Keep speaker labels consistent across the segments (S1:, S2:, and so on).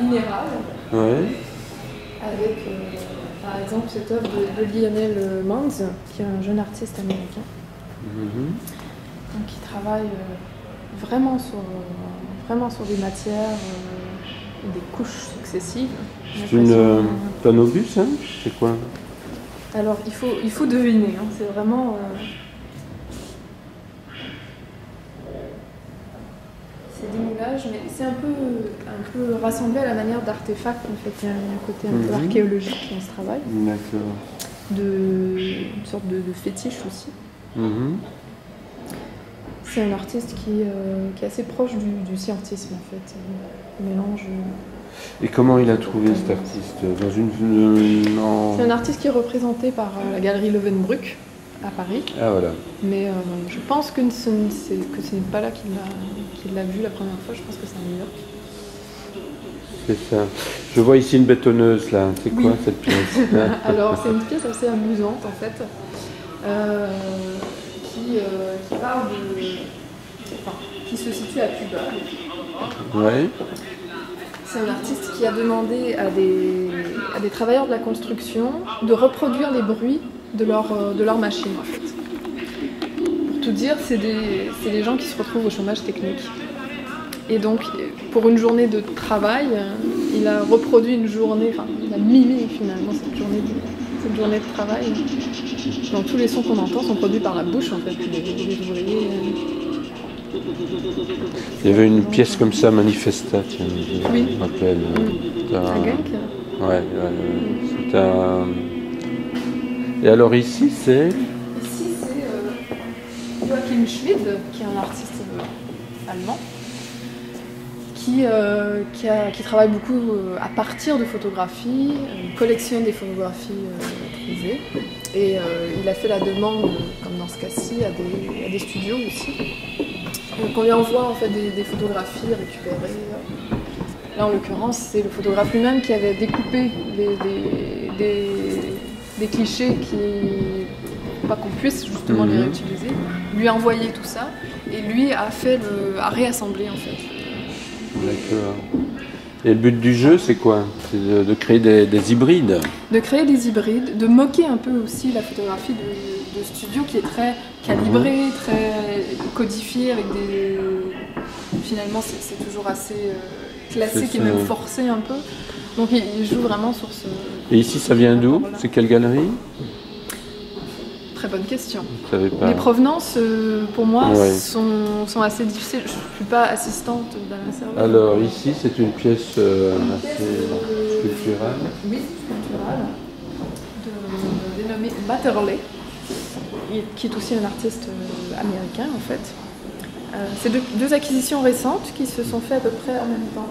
S1: minérale,
S2: Ouais.
S1: avec par exemple cette œuvre de Lionel Mons, qui est un jeune artiste américain, donc, qui travaille vraiment sur des matières et des couches successives.
S2: C'est une Panobus, hein? C'est quoi?
S1: Alors il faut deviner, hein, c'est vraiment... c'est des moulages, mais c'est un peu rassemblé à la manière d'artefacts. En fait, il y a un côté un peu archéologique dans ce travail.
S2: D'accord.
S1: Une sorte de fétiche aussi. C'est un artiste qui est assez proche du scientisme, en fait. Il mélange...
S2: Et comment il a trouvé cet artiste?
S1: C'est un artiste qui est représenté par la galerie Löwenbrück à Paris.
S2: Ah voilà.
S1: Mais je pense que ce n'est pas là qu'il l'a vu la première fois, je pense que c'est à New York. C'est
S2: ça. Je vois ici une bétonneuse là, c'est quoi cette pièce?
S1: Alors c'est une pièce assez amusante en fait, qui parle qui se situe à Cuba.
S2: Ouais.
S1: C'est un artiste qui a demandé à des travailleurs de la construction de reproduire les bruits de leur machine en fait. Pour tout dire, c'est des gens qui se retrouvent au chômage technique. Et donc, pour une journée de travail, il a reproduit une journée, enfin, il a mimé finalement cette journée de travail. Donc tous les sons qu'on entend sont produits par la bouche en fait, des ouvriers.
S2: Il y avait une pièce comme ça, Manifesta, je me rappelle.
S1: À Genk.
S2: Ouais, c'est un... Et alors ici, c'est...
S1: Ici, c'est Joachim Schmid, qui est un artiste allemand, qui travaille beaucoup à partir de photographies, collectionne des photographies trouvées. Et il a fait la demande, comme dans ce cas-ci, à des studios aussi. Donc on lui envoie en fait des photographies récupérées. Là en l'occurrence c'est le photographe lui-même qui avait découpé des clichés pas qu'on puisse justement les réutiliser. Lui a envoyé tout ça et lui a réassemblé en fait.
S2: D'accord. Et le but du jeu c'est quoi? C'est de créer des hybrides? De créer des hybrides,
S1: de moquer un peu aussi la photographie de studio qui est très calibrée, très codifiée avec des... Finalement c'est toujours assez classique et même forcé un peu. Donc il joue vraiment sur ce...
S2: Et ici ça vient d'où? C'est quelle galerie?
S1: Très bonne question.
S2: Pas...
S1: Les provenances, pour moi, sont assez difficiles. Je ne suis pas assistante d'Alain Servet.
S2: Alors ici c'est une pièce assez sculpturale.
S1: Oui, sculpturale, dénommée Matterley, qui est aussi un artiste américain en fait. C'est deux acquisitions récentes qui se sont faites à peu près en même temps.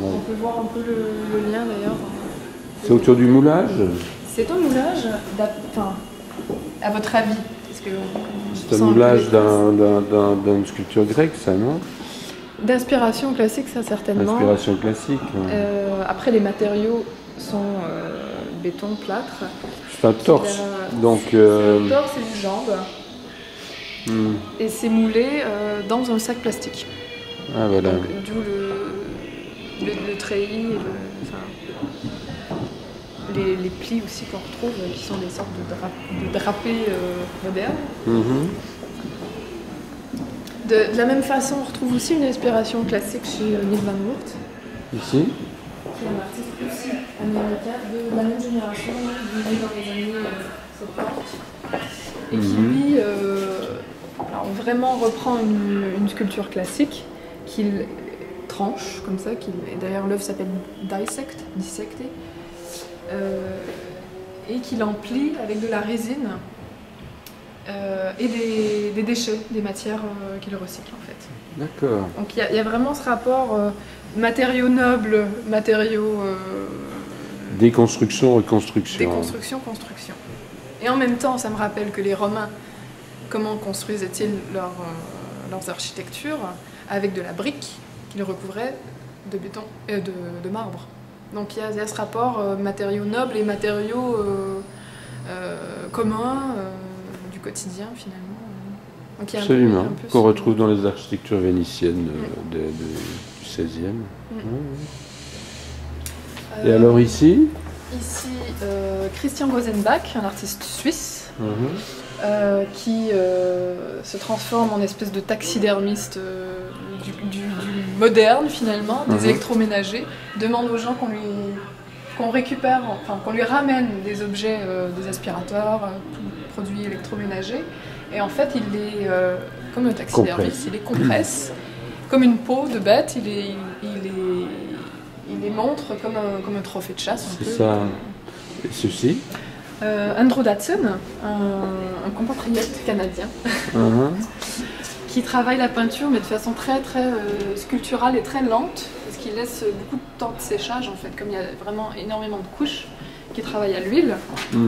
S1: On peut voir un peu le lien d'ailleurs.
S2: C'est autour du moulage? C'est
S1: un moulage, à votre avis?
S2: C'est un moulage d'une sculpture grecque, ça, non?
S1: D'inspiration classique, ça certainement.
S2: D'inspiration classique.
S1: Après, les matériaux sont béton, plâtre.
S2: C'est un torse. Donc,
S1: c'est un torse et une jambe. Et c'est moulé dans un sac plastique.
S2: Ah voilà.
S1: D'où le treillis et les plis aussi qu'on retrouve, qui sont des sortes de drapés modernes. De la même façon, on retrouve aussi une inspiration classique chez Neil Van Moort.
S2: Ici.
S1: Qui est un artiste aussi américain de la même génération, né dans les années 70. Et qui, lui, vraiment reprend une sculpture classique qu'il tranche comme ça. Et d'ailleurs, l'œuvre s'appelle Dissecté. Et qu'il emplit avec de la résine et des déchets, des matières qu'il recycle en fait.
S2: D'accord.
S1: Donc il y a vraiment ce rapport matériaux nobles, matériaux...
S2: déconstruction, reconstruction.
S1: Déconstruction, construction. Et en même temps, ça me rappelle que les Romains, comment construisaient-ils leurs architectures? Avec de la brique qu'ils recouvraient de béton, de marbre. Donc il y a ce rapport matériaux nobles et matériaux communs du quotidien finalement. Donc,
S2: absolument, qu'on retrouve dans les architectures vénitiennes du XVIe. Et alors ici?
S1: Ici, Christian Gosenbach, un artiste suisse, qui se transforme en espèce de taxidermiste du moderne finalement, des électroménagers, demande aux gens qu'on récupère, enfin qu'on lui ramène des objets, des aspirateurs, produits électroménagers, et en fait il les, comme un taxidermiste, il les compresse, comme une peau de bête, il les montre comme un trophée de chasse.
S2: C'est ça. Et ceci?
S1: Andrew Datsun, un compatriote canadien, qui travaille la peinture mais de façon très sculpturale et très lente, parce qu'il laisse beaucoup de temps de séchage en fait, comme il y a vraiment énormément de couches, qui travaille à l'huile, on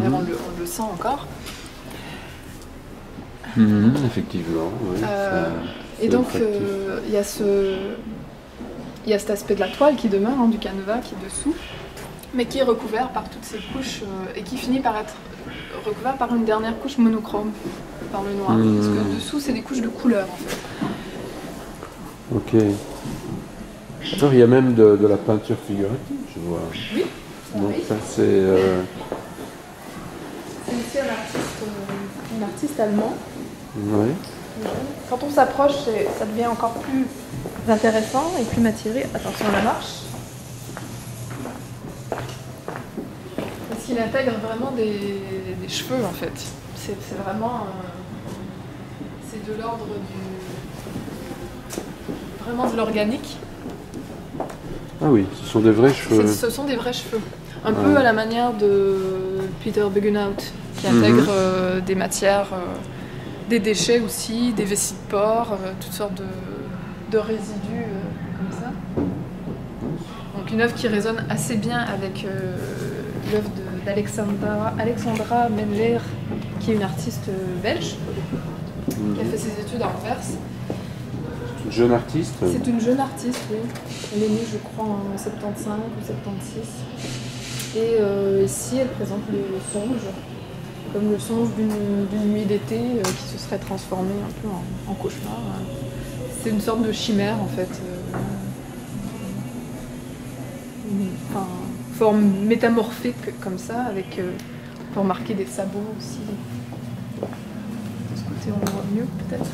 S1: le sent encore.
S2: Effectivement, oui.
S1: Et donc il y a cet aspect de la toile qui demeure, du canevas qui est dessous, mais qui est recouvert par toutes ces couches et qui finit par être recouvert par une dernière couche monochrome, par le noir. Parce que dessous, c'est des couches de couleurs en fait.
S2: Ok. Alors, il y a même de la peinture figurative, je vois.
S1: Oui, ça
S2: donc
S1: arrive.
S2: Ça, c'est...
S1: C'est aussi un artiste allemand.
S2: Oui.
S1: Quand on s'approche, ça devient encore plus intéressant et plus matiéré. Attention à la marche. Parce qu'il intègre vraiment des cheveux en fait. C'est vraiment... c'est de l'ordre vraiment de l'organique.
S2: Ah oui, ce sont des vrais cheveux.
S1: Ce sont des vrais cheveux. Un peu à la manière de Peter Beguenhout, qui intègre des matières, des déchets aussi, des vessies de porc, toutes sortes de résidus comme ça. Donc une œuvre qui résonne assez bien avec l'œuvre d'Alexandra Mendler, qui est une artiste belge, qui a fait ses études à Anvers.
S2: Jeune artiste?
S1: C'est une jeune artiste, oui. Elle est née, je crois, en 75 ou 76. Et ici, elle présente le songe, comme le songe d'une nuit d'été qui se serait transformée un peu en cauchemar. C'est une sorte de chimère, en fait. Une forme métamorphique, comme ça, avec... on peut remarquer des sabots aussi. De ce côté, on le voit mieux, peut-être.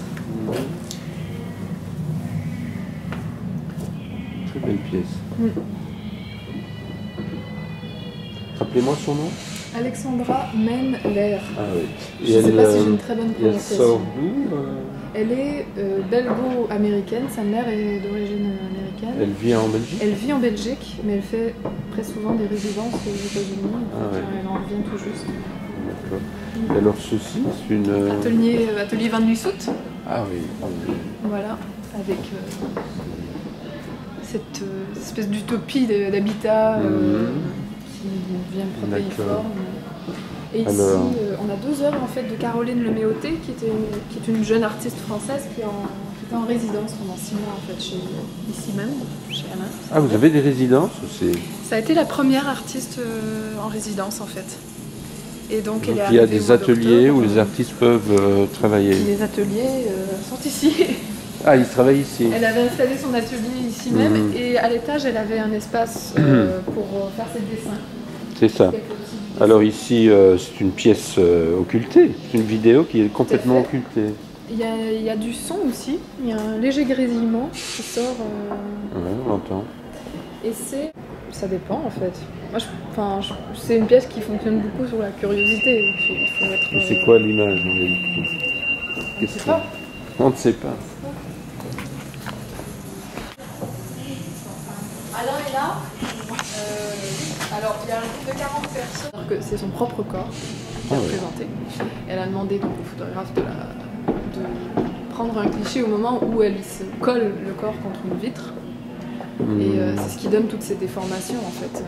S2: Très belle pièce. Rappelez-moi son nom?
S1: Alexandra Mendler.
S2: Ah oui.
S1: Je ne sais pas si j'ai une très bonne
S2: Elle
S1: prononciation.
S2: sort d'où?
S1: Elle est belgo-américaine, sa mère est d'origine américaine.
S2: Elle vit en Belgique?
S1: Elle vit en Belgique, mais elle fait très souvent des résidences aux États-Unis. Elle en vient tout juste.
S2: D'accord. Et alors ceci, c'est une...
S1: Atelier Van Nussut.
S2: Ah oui.
S1: Voilà, avec cette espèce d'utopie d'habitat qui devient protéiforme. Et ici, on a deux œuvres en fait de Caroline Leméoté, qui est une jeune artiste française qui était en résidence pendant 6 mois en fait, ici même, chez Anna.
S2: Ah, vous avez des résidences aussi?
S1: Ça a été la première artiste en résidence en fait. Et donc elle est
S2: il y a
S1: arrivée
S2: des ateliers où les artistes peuvent travailler.
S1: Les ateliers sont ici.
S2: Ah, ils travaillent ici.
S1: Elle avait installé son atelier ici même et à l'étage elle avait un espace pour faire ses dessins.
S2: C'est ça. Alors ici, c'est une pièce occultée, c'est une vidéo qui est complètement occultée.
S1: Il y a du son aussi, il y a un léger grésillement qui sort.
S2: Ouais, on l'entend.
S1: Et ça dépend en fait. Moi, c'est une pièce qui fonctionne beaucoup sur la curiosité. Il faut être,
S2: Mais c'est quoi l'image en réalité?
S1: On ne sait pas.
S2: On ne sait pas.
S1: Alors et là, alors il y a un groupe de 40 personnes. Que c'est son propre corps qui est représenté. Elle a demandé donc au photographe de prendre un cliché au moment où elle se colle le corps contre une vitre. Et c'est ce qui donne toutes ces déformations en fait.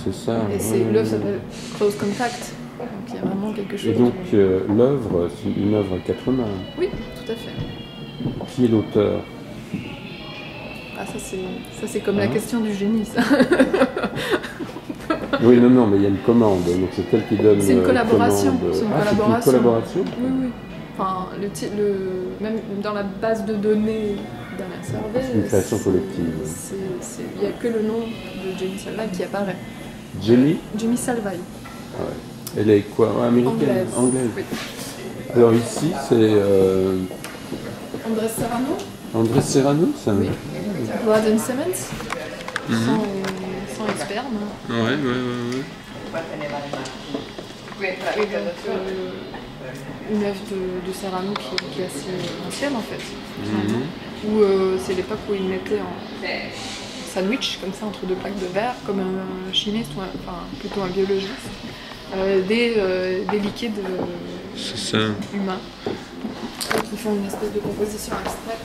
S2: C'est ça.
S1: Et l'œuvre s'appelle Close Contact. Donc il y a vraiment quelque chose.
S2: Et donc l'œuvre, c'est une œuvre à 4 mains.
S1: Oui, tout à fait.
S2: Qui est l'auteur?
S1: Ah ça c'est comme la question du génie ça.
S2: Oui, non, mais il y a une commande, donc c'est elle qui donne.
S1: C'est une collaboration. C'est une collaboration.
S2: Une collaboration.
S1: Oui. Enfin, même dans la base de données d'Alain Servet.
S2: C'est une création collective.
S1: Il n'y a que le nom de Jamie Salvay qui apparaît.
S2: Jamie
S1: Salvay.
S2: Ouais. Elle est quoi? Américaine? Anglaise. Oui. Alors ici, c'est...
S1: Andrés Serrano.
S2: Andrés Serrano, ça?
S1: Oui. Blood and Cements. Sans sperme.
S2: Ouais.
S1: Et donc, une œuvre de Serrano qui est assez ancienne en fait. Où c'est l'époque où il mettait en sandwich, comme ça, entre deux plaques de verre, comme un chimiste, ou plutôt un biologiste, des liquides humains qui font une espèce de composition abstraite.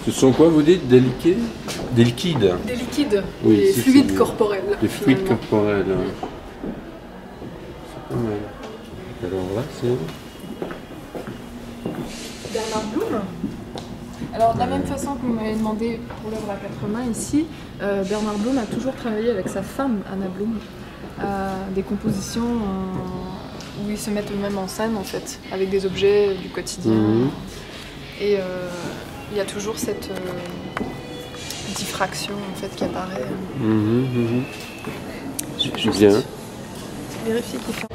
S2: Ce sont quoi, vous dites? Des liquides? Des liquides?
S1: Des liquides,
S2: oui,
S1: des fluides corporels.
S2: Des fluides corporels. C'est pas mal. Alors là, c'est...
S1: Bernard Bloom. Alors, de la même façon que vous m'avez demandé pour l'œuvre à quatre mains ici, Bernard Bloom a toujours travaillé avec sa femme, Anna Bloom, à des compositions où ils se mettent eux-mêmes en scène, en fait, avec des objets du quotidien. Et il y a toujours cette diffraction, en fait, qui apparaît. Je vais juste vérifier qu'il fait.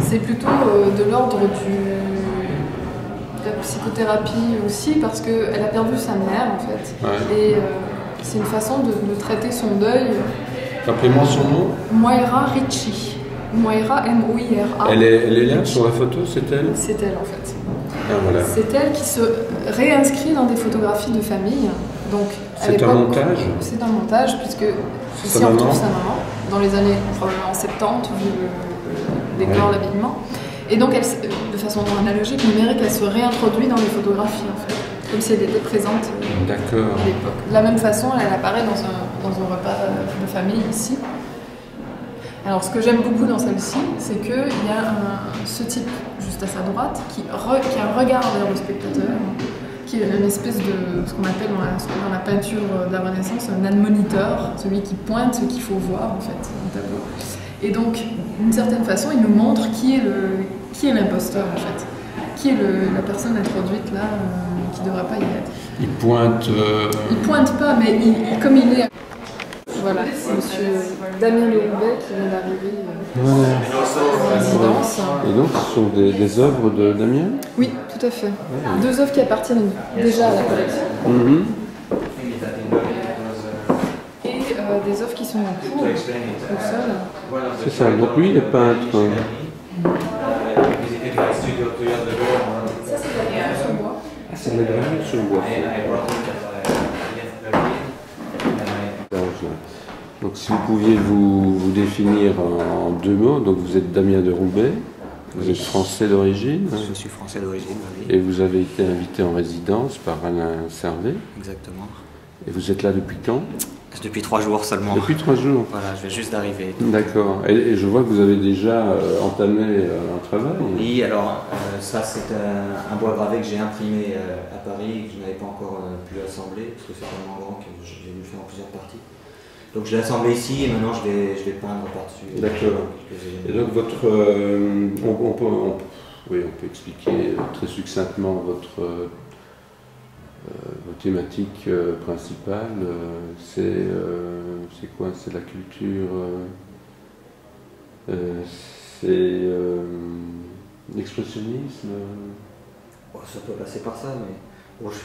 S1: C'est plutôt de l'ordre de la psychothérapie aussi, parce qu'elle a perdu sa mère en fait. Ouais. Et c'est une façon de traiter son deuil.
S2: Rappelez-moi son nom.
S1: Moira Ricci. Moira, M-O-I-R-A.
S2: Elle est là sur la photo, c'est elle? C'est
S1: elle en fait.
S2: Ah, voilà.
S1: C'est elle qui se réinscrit dans des photographies de famille. Donc,
S2: c'est un montage?
S1: C'est un montage, puisque ici on retrouve sa maman, dans les années probablement 70, vu le décor, l'habillement. Et donc, elle, de façon analogique, numérique, elle se réintroduit dans les photographies, en fait, comme si elle était présente à l'époque. De la même façon, elle apparaît dans un repas de famille ici. Alors, ce que j'aime beaucoup dans celle-ci, c'est qu'il y a ce type juste à sa droite qui a un regard vers le spectateur, qui est une espèce de ce qu'on appelle dans la peinture d'art Renaissance un admoniteur, celui qui pointe ce qu'il faut voir, en fait, au tableau. Et donc, d'une certaine façon, il nous montre qui est l'imposteur, en fait. Qui est la personne introduite là, qui ne devrait pas y être.
S2: Il pointe...
S1: Il pointe pas, mais comme il est... Voilà, c'est monsieur Damien de Roubaix qui vient d'arriver en résidence.
S2: Et donc, ce sont des œuvres de Damien?
S1: Oui, tout à fait. Deux œuvres qui appartiennent déjà à la collection. Des œuvres qui sont en cours, au sol.
S2: C'est ça, donc lui il est peintre.
S1: Ça c'est de la gravure sur bois.
S2: Ah, c'est de la gravure sur bois. Donc si vous pouviez vous définir en deux mots, donc vous êtes Damien de Roubaix, vous êtes français d'origine.
S3: Je suis français d'origine, oui.
S2: Et vous avez été invité en résidence par Alain Servet.
S3: Exactement.
S2: Et vous êtes là depuis quand?
S3: Depuis 3 jours seulement.
S2: Depuis 3 jours.
S3: Voilà, je viens juste d'arriver.
S2: D'accord. Et je vois que vous avez déjà entamé un travail.
S3: Oui, alors ça c'est un bois gravé que j'ai imprimé à Paris et que je n'avais pas encore pu assembler parce que c'est tellement grand que j'ai dû le faire en plusieurs parties. Donc je l'ai assemblé ici et maintenant je vais peindre par-dessus.
S2: D'accord. Et donc votre... on peut expliquer très succinctement votre thématique principale, c'est quoi? C'est la culture, c'est l'expressionnisme.
S3: Ça peut passer par ça, mais bon, je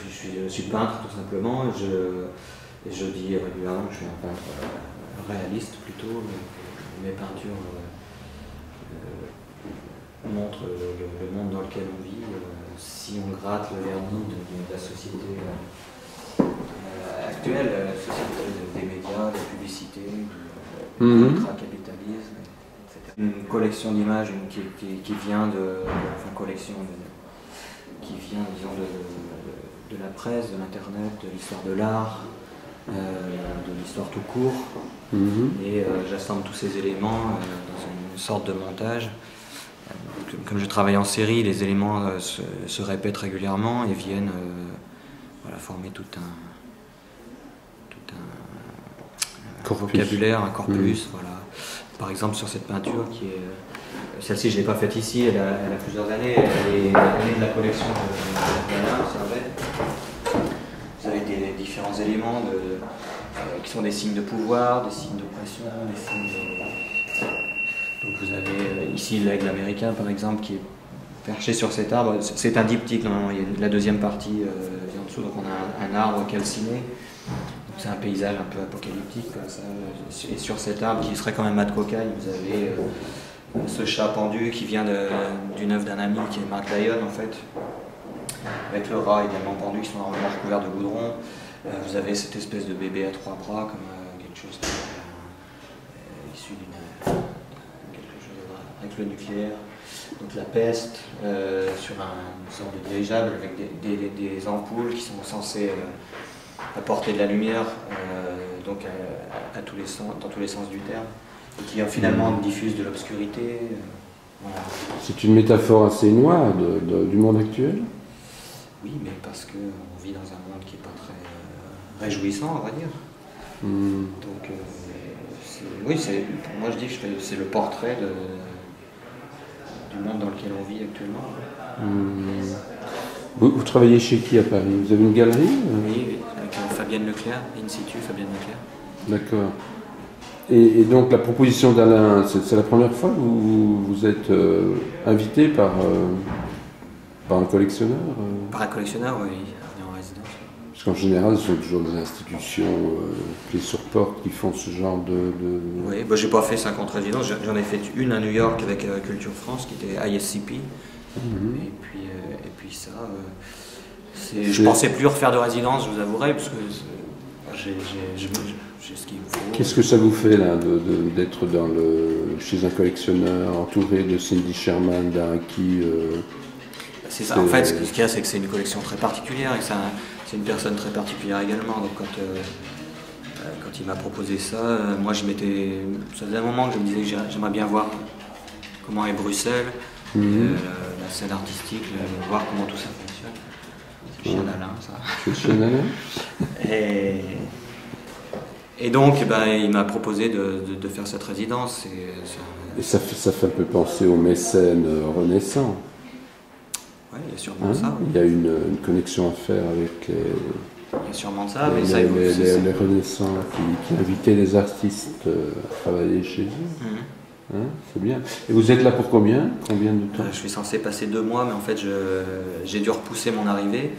S3: suis peintre tout simplement. Et je dis régulièrement que je suis un peintre réaliste plutôt. Mes peintures montrent le monde dans lequel on vit. Si on gratte le vernis de la société actuelle, la société des médias, de la publicité, du ultra-capitalisme, etc. Une collection d'images qui vient disons, de la presse, de l'internet, de l'histoire de l'art, de l'histoire tout court. Et j'assemble tous ces éléments dans une sorte de montage. Comme je travaille en série, les éléments se répètent régulièrement et viennent former tout un vocabulaire, un corpus. Voilà. Par exemple, sur cette peinture qui est... Celle-ci, je ne l'ai pas faite ici, elle a plusieurs années. Elle est de la collection de Servet. Vous avez des différents éléments qui sont des signes de pouvoir, des signes d'oppression, des signes de... Donc vous avez ici l'aigle américain par exemple qui est perché sur cet arbre. C'est un diptyque normalement, il y a la deuxième partie en dessous, donc on a un arbre calciné. C'est un paysage un peu apocalyptique comme ça. Et sur cet arbre qui serait quand même mat cocagne, vous avez ce chat pendu qui vient d'une œuvre d'un ami qui est Mark Lyon en fait, avec le rat également pendu qui sont normalement recouverts de goudron. Vous avez cette espèce de bébé à trois bras comme quelque chose issu quelque chose avec le nucléaire. Donc la peste sur une sorte de dirigeable avec des ampoules qui sont censées apporter de la lumière donc à tous les sens, dans tous les sens du terme, et qui finalement diffuse de l'obscurité. Voilà. C'est une métaphore assez noire du monde actuel. Oui, mais parce qu'on vit dans un monde qui n'est pas très réjouissant, on va dire. Donc oui, pour moi je dis que c'est le portrait du monde dans lequel on vit actuellement. Vous travaillez chez qui à Paris? Vous avez une galerie? Oui, avec Fabienne Leclerc, In situ, Fabienne Leclerc. D'accord. Et donc la proposition d'Alain, c'est la première fois que vous êtes invité par un collectionneur? Par un collectionneur, oui, on est en résidence. Parce qu'en général, ce sont toujours des institutions clés sur porte qui font ce genre de... Oui, bah, j'ai pas fait 50 résidences, j'en ai fait une à New York avec Culture France qui était ISCP. Et puis ça, je pensais plus refaire de résidence, je vous avouerai, parce que j'ai ce qu'il me faut. Qu'est-ce que ça vous fait là d'être chez un collectionneur, entouré de Cindy Sherman, d'Araki? C'est ça, en fait, ce qu'il y a, c'est que c'est une collection très particulière, et c'est une personne très particulière également. Donc quand il m'a proposé ça, moi ça faisait un moment que je me disais que j'aimerais bien voir comment est Bruxelles. La scène artistique, voir comment tout ça fonctionne. C'est chez Alain, ça. C'est chez Alain. Et donc, il m'a proposé de faire cette résidence. Et ça fait un peu penser aux mécènes renaissants. Oui, il y a sûrement ça. Oui. Il y a une connexion à faire avec il y a sûrement ça, mais les renaissants qui invitaient les artistes à travailler chez eux. Hein, c'est bien. Et vous êtes là pour combien de temps? Je suis censé passer 2 mois, mais en fait j'ai dû repousser mon arrivée,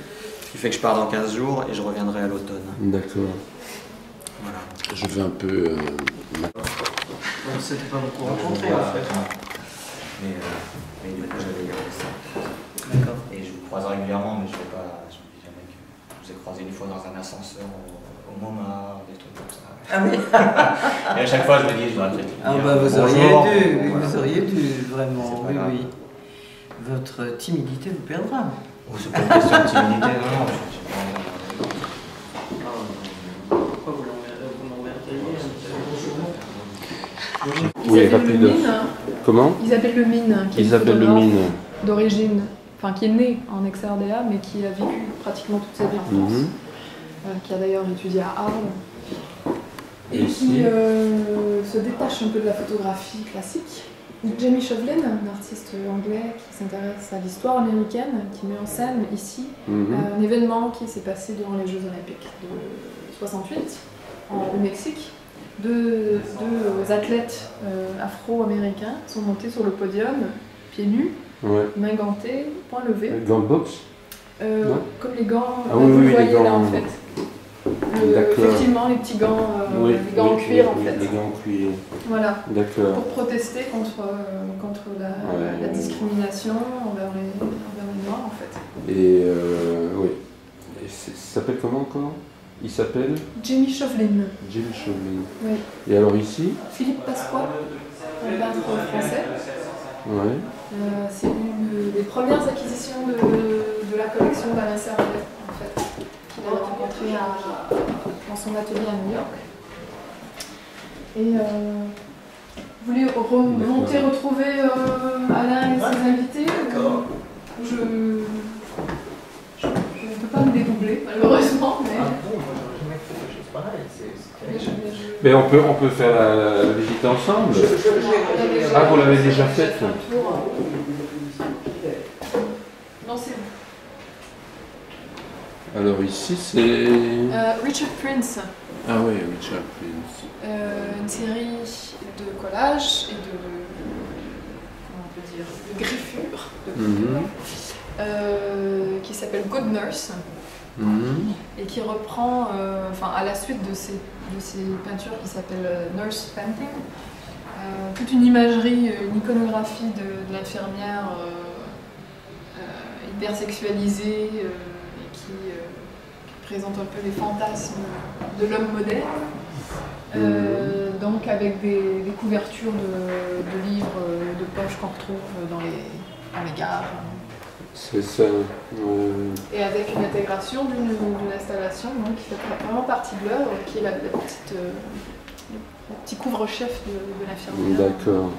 S3: ce qui fait que je pars dans 15 jours et je reviendrai à l'automne. D'accord. Voilà. Je vais un peu... C'était pas beaucoup rencontré en fait. Mais du coup j'avais gardé ça. D'accord. Et je vous croise régulièrement, mais je ne me dis jamais que je vous ai croisé une fois dans un ascenseur au Montmartre, des trucs comme ça. Ah oui. Et à chaque fois, je me dis, je dois peut-être. Ah bah vous auriez dû, vraiment, oui. Votre timidité vous perdra. Oh, c'est pas une question de timidité, non. Pourquoi vous m'emmerderiez? Oui, rapide. Comment? Isabelle Lemine, qui est photographe d'origine, enfin qui est née en ex-RDA, mais qui a vécu pratiquement toute sa vie en France. Qui a d'ailleurs étudié à Arles. Et qui se détache un peu de la photographie classique. Jamie Chauvelin, un artiste anglais qui s'intéresse à l'histoire américaine, qui met en scène ici un événement qui s'est passé durant les Jeux Olympiques de 68 au Mexique. Deux athlètes afro-américains sont montés sur le podium, pieds nus, mains gantées, poings levés. Gants de boxe comme les gants, vous voyez là en fait. Effectivement, les petits gants, les gants en cuir en fait. Les gants en cuir. Voilà. D'accord. Pour protester contre la discrimination envers les Noirs en fait. Et oui. Et ça s'appelle comment encore? Il s'appelle Jamie Chauvelin. Jamie Chauvelin. Oui. Et alors ici? Philippe Pasqua, un peintre français. Ouais. C'est une des premières acquisitions de la collection d'Alain Servet en fait. Il a rencontré dans son atelier à New York. Et vous voulez retrouver Alain et ses invités? Je ne peux pas me dédoubler, malheureusement. Mais on peut faire la visite ensemble. Ah, vous l'avez déjà faite? Non, c'est vous. Alors ici, c'est... Richard Prince.
S2: Ah oui, Richard Prince.
S1: Une série de collages et de, comment on peut dire, de griffures, qui s'appelle Good Nurse, et qui reprend, à la suite de ces peintures qui s'appellent Nurse Painting, toute une imagerie, une iconographie de l'infirmière hyper sexualisée et qui présente un peu les fantasmes de l'homme moderne. Donc avec des couvertures de livres de poche qu'on retrouve dans les gares.
S2: C'est ça.
S1: Et avec une intégration d'une installation donc, qui fait vraiment partie de l'œuvre, qui est le petit couvre-chef de l'infirmière.
S2: D'accord.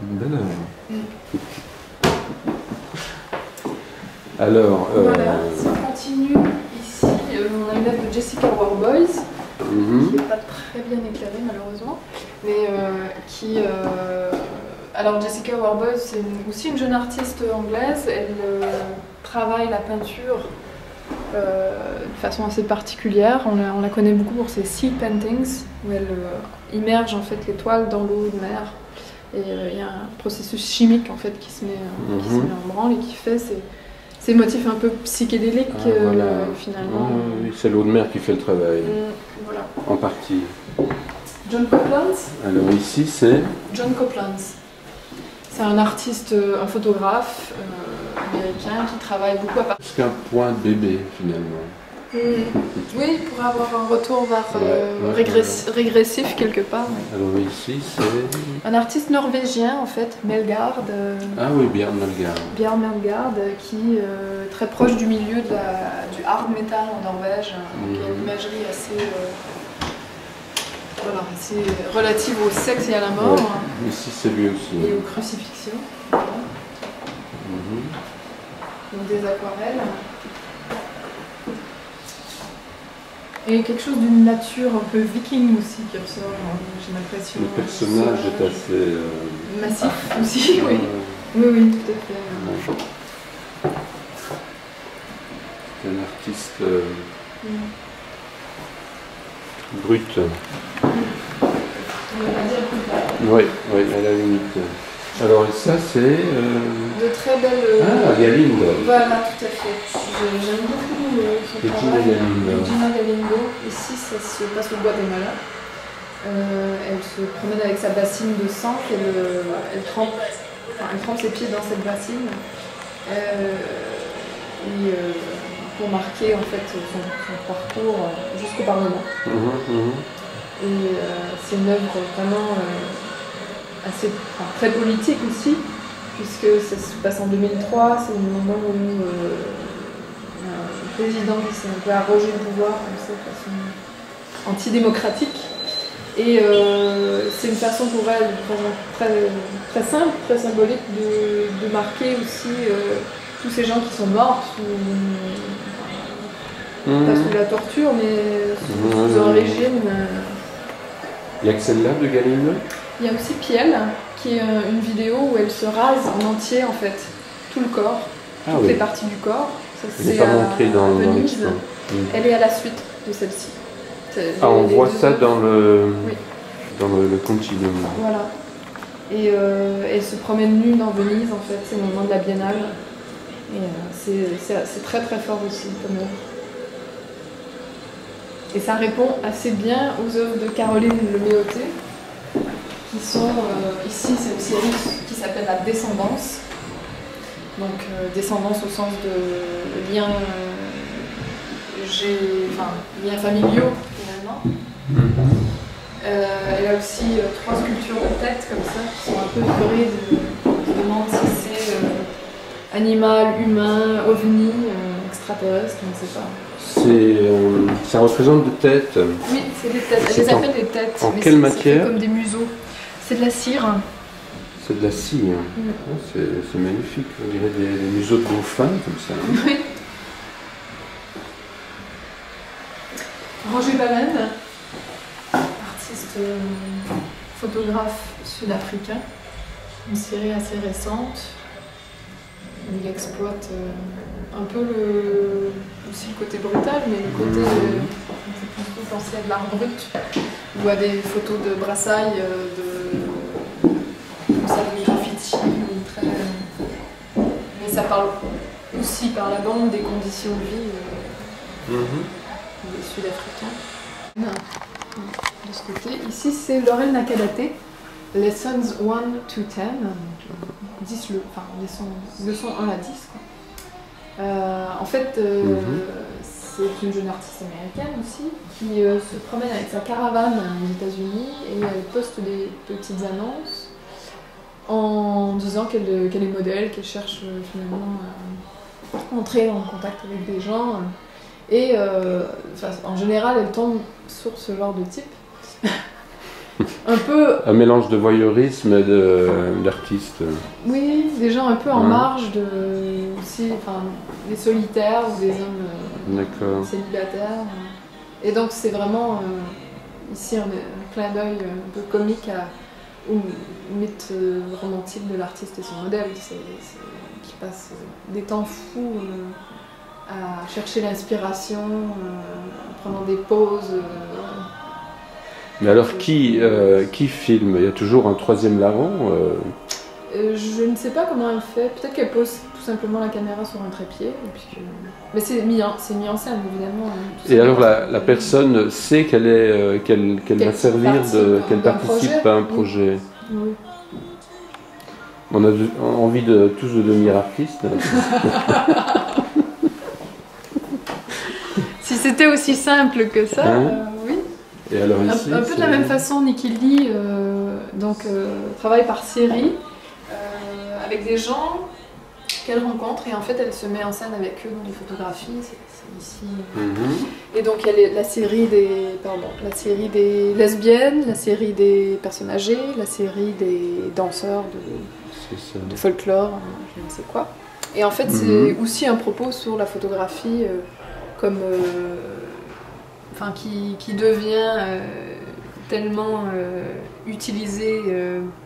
S2: Belle œuvre. Alors,
S1: voilà, si on continue ici, on a une œuvre de Jessica Warboys, qui n'est pas très bien éclairée malheureusement, mais alors Jessica Warboys, c'est aussi une jeune artiste anglaise. Elle travaille la peinture de façon assez particulière. On la connaît beaucoup pour ses sea paintings, où elle immerge en fait les toiles dans l'eau de mer. Et il y a un processus chimique en fait qui se met en branle et qui fait ces motifs un peu psychédéliques finalement.
S2: Oui, c'est l'eau de mer qui fait le travail.
S1: Voilà.
S2: En partie.
S1: John Copeland.
S2: Alors ici c'est
S1: John Copeland. C'est un artiste, un photographe américain qui travaille beaucoup à partir.
S2: C'est un point de bébé finalement.
S1: Oui, pour avoir un retour vers régressif quelque part.
S2: Alors ici c'est...
S1: Un artiste norvégien en fait, Melgaard.
S2: Ah oui, Bjørn Melgaard.
S1: Bjørn Melgaard, qui est très proche du milieu du hard metal en Norvège, qui a une imagerie assez relative au sexe et à la mort.
S2: Ouais. Ici c'est lui aussi.
S1: Et aux crucifixions. Voilà. Donc des aquarelles. Et quelque chose d'une nature un peu viking aussi qui ressort, j'ai l'impression.
S2: Le personnage est assez...
S1: massif aussi, oui. Oui, tout à fait.
S2: C'est un artiste brut. Oui, à la limite. Alors ça c'est...
S1: De très belles...
S2: Galindo.
S1: Voilà, tout à fait. J'aime beaucoup son travail. Regina Galindo. Ici, ça se passe au Guatemala. Elle se promène avec sa bassine de sang elle trempe ses pieds dans cette bassine. Pour marquer en fait son parcours jusqu'au Parlement. Et c'est une œuvre vraiment très politique aussi, puisque ça se passe en 2003, c'est le moment où un président qui s'est un peu arrogé le pouvoir comme ça, de façon antidémocratique. Et c'est une façon pour elle, très simple, très symbolique, de marquer aussi tous ces gens qui sont morts pas sous la torture, mais sous un régime.
S2: Il y a que celle-là de Galindo?
S1: Il y a aussi Piel, qui est une vidéo où elle se rase en entier, en fait, tout le corps, toutes les parties du corps. Ça,
S2: c'est pas montré dans
S1: Venise. Elle est à la suite de celle-ci.
S2: On voit ça dans le continuum.
S1: Voilà. Et elle se promène nue dans Venise, en fait, c'est le moment de la Biennale. Et c'est très très fort aussi comme œuvre. Et ça répond assez bien aux œuvres de Caroline Leméoté, qui sont, ici c'est une série qui s'appelle La Descendance. Donc descendance au sens de liens familiaux finalement. Elle a aussi 3 sculptures de tête comme ça, qui sont un peu hybrides. On se demande si c'est animal, humain, ovni, extraterrestre, on ne sait pas.
S2: Ça représente des têtes.
S1: Oui, c'est des têtes. Elle les appelle des têtes.
S2: En quelle matière?
S1: C'est comme des museaux. C'est de la cire.
S2: C'est de la cire. C'est magnifique. On dirait des museaux de dauphins comme ça.
S1: Oui. Roger Ballène, artiste photographe sud-africain. Une série assez récente. Il exploite un peu aussi le côté brutal, mais le côté penser à de l'art brut ou à des photos de brassailles, comme ça, de graffiti. Mais ça parle aussi par la bande des conditions de vie des Sud-Africains. De ce côté, ici c'est Laurel Nakadate, Lessons 1 to 10, 10 leçon 1 à 10. Quoi. En fait, c'est une jeune artiste américaine aussi qui se promène avec sa caravane aux États-Unis et elle poste des petites annonces en disant qu'elle est modèle, qu'elle cherche finalement à entrer en contact avec des gens. Et en général, elle tombe sur ce genre de type. Un
S2: mélange de voyeurisme et d'artistes.
S1: Oui, des gens un peu en marge aussi, des solitaires ou des hommes célibataires. Et donc c'est vraiment ici un clin d'œil un peu comique au mythe romantique de l'artiste et son modèle, qui passe des temps fous à chercher l'inspiration, en prenant des pauses.
S2: Mais alors qui filme? Il y a toujours un troisième larron
S1: Je ne sais pas comment elle fait. Peut-être qu'elle pose tout simplement la caméra sur un trépied. Mais c'est mis en scène, évidemment.
S2: Et alors la personne sait qu'elle va servir, qu'elle participe à un projet.
S1: Oui.
S2: On a envie tous de devenir artistes.
S1: Si c'était aussi simple que ça, oui.
S2: Et alors ici,
S1: un peu de la même façon, Nikki Lee travaille par série avec des gens qu'elle rencontre et en fait elle se met en scène avec eux dans les photographies. C'est ici. Et donc il y a la série des lesbiennes, la série des personnes âgées, la série des danseurs de folklore, je ne sais quoi. Et en fait c'est aussi un propos sur la photographie comme qui devient tellement utilisée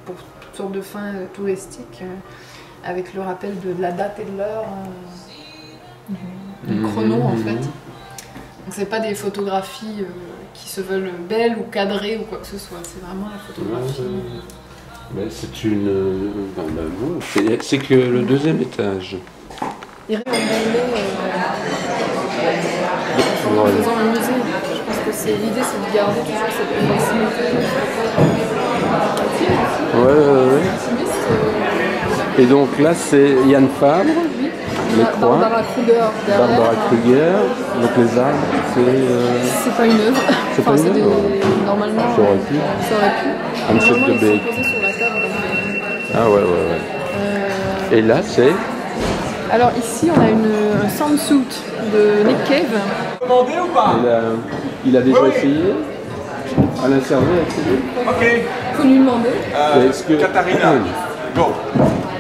S1: pour toutes sortes de fins touristiques, avec le rappel de la date et de l'heure, du chrono en fait. Donc c'est pas des photographies qui se veulent belles ou cadrées ou quoi que ce soit, c'est vraiment la photographie.
S2: C'est c'est que le deuxième étage.
S1: En faisant un musée, je pense que l'idée c'est de garder toujours cette proximité.
S2: Ouais. Et donc là c'est Yann Fabre, les croix,
S1: Barbara Kruger derrière.
S2: Barbara Kruger, donc les arbres,
S1: c'est pas une œuvre.
S2: C'est pas une œuvre.
S1: Normalement,
S2: ça aurait pu.
S1: Normalement, ils sont posés sur la table.
S2: Ah ouais. Et là c'est...
S1: Alors ici on a un soundsuit de Nick Cave.
S4: Demandé ou pas?
S2: Il a déjà essayé. Alain Servet a essayé.
S4: Ok.
S1: Faut lui demander.
S4: Katharina, go.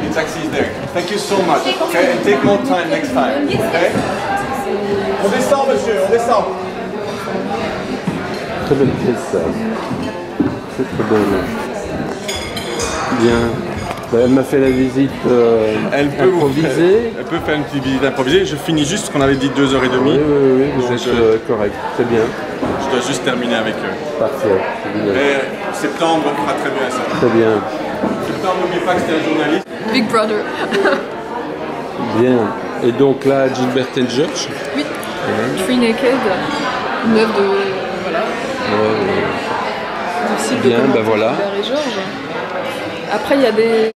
S4: The taxi is there. Thank you so much. Okay, and take more time next time. Okay. On descend, monsieur, on descend.
S2: Très belle pièce ça. C'est très belle. Bien. Elle m'a fait la visite improvisée.
S4: Elle peut faire une petite visite improvisée. Je finis juste ce qu'on avait dit 2h30.
S2: Oui, vous êtes correct. C'est bien.
S4: Je dois juste terminer avec eux.
S2: Parfait.
S4: Mais septembre fera très bien ça.
S2: Très bien.
S4: Septembre, n'oubliez pas que c'était un journaliste.
S1: Big Brother.
S2: Bien. Et donc là, Gilbert and George.
S1: Oui. Three Naked. Une œuvre de... Voilà.
S2: Bien, ben voilà.
S1: Et George. Après, il y a des...